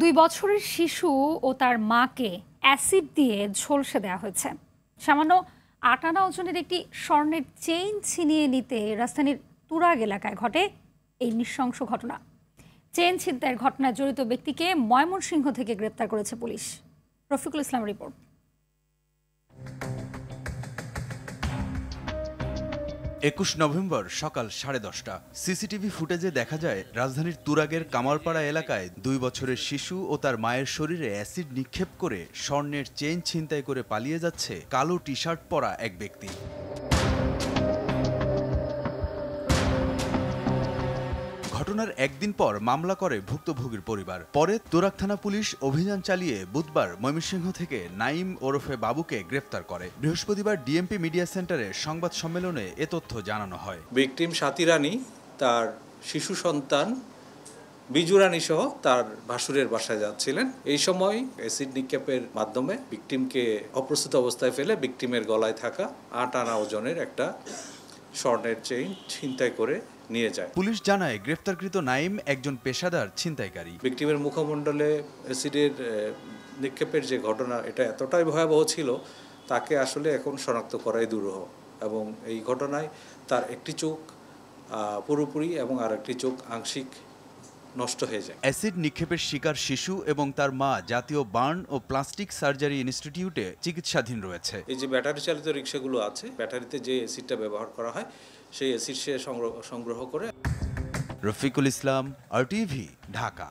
2 বছরের শিশু ও তার মাকে অ্যাসিড দিয়ে ঝলসে দেওয়া হয়েছে। সামান্য 8 আনা ওজনের একটি স্বর্ণের চেইন ছিনিয়ে নিতে রাজধানীর তুরাগ এলাকায় ঘটে এই নৃশংস ঘটনা। চেইন ছিনতাইয়ের ঘটনায় জড়িত ব্যক্তিকে ময়মনসিংহ থেকে গ্রেপ্তার করেছে police. Rafiqul Islam report. 21 November সকাল 10:30টা সিসিটিভি ফুটেজে দেখা যায় রাজধানীর তুরাগের কামারপাড়া এলাকায় 2 বছরের শিশু ও তার মায়ের শরীরে অ্যাসিড নিক্ষেপ করে স্বর্ণের চেইন ছিনতাই করে পালিয়ে যাচ্ছে কালো টি শার্ট পরা এক ব্যক্তি। ঘটনার একদিন পর মামলা করে ভুক্তভোগীর পরিবার। পরে তুরাগ থানা পুলিশ অভিযান চালিয়ে বুধবার ময়মনসিংহ থেকে নাইম ওরফে বাবুকে গ্রেফতার করে। বৃহস্পতিবার ডিএমপি মিডিয়া সেন্টারে সংবাদ সম্মেলনে এ তথ্য জানানো হয়। ভিকটিম সাথী রানী তার শিশু সন্তান বিজু রানী সহ তার ভাসুরের বাসায় যাচ্ছিলেন। এই সময় অ্যাসিড নিক্ষেপের মাধ্যমে ভিকটিমকে অপ্রস্তুত অবস্থায় ফেলে ভিকটিমের গলায় থাকা 8 আনা ওজনের একটা স্বর্ণের চেইন ছিনতাই করে নিয়ে যায়। পুলিশ জানায় গ্রেফতারকৃত নাইম একজন পেশাদার ছিনতাইকারী। ভিকটিমের মুখমণ্ডলে অ্যাসিডের নিক্ষেপের যে ঘটনা, এটা এতটাই ভয়াবহ ছিল, তাকে আসলে এখন শনাক্ত করাই দুরূহ। এবং এই ঘটনায় তার একটি চোখ পুরোপুরি এবং আর একটি চোখ আংশিক নষ্ট হয়ে যায়। অ্যাসিড নিক্ষেপের শিকার শিশু এবং তার মা জাতীয় বার্ন ও প্লাস্টিক সার্জারি ইনস্টিটিউটে চিকিৎসাধীন রয়েছে। এই যে ব্যাটারি চালিত রিক্সাগুলো আছে, ব্যাটারিতে যে অ্যাসিডটা ব্যবহার করা হয়, সেই অ্যাসিড সে সংগ্রহ করে। রফিকুল ইসলাম, RTV, ঢাকা।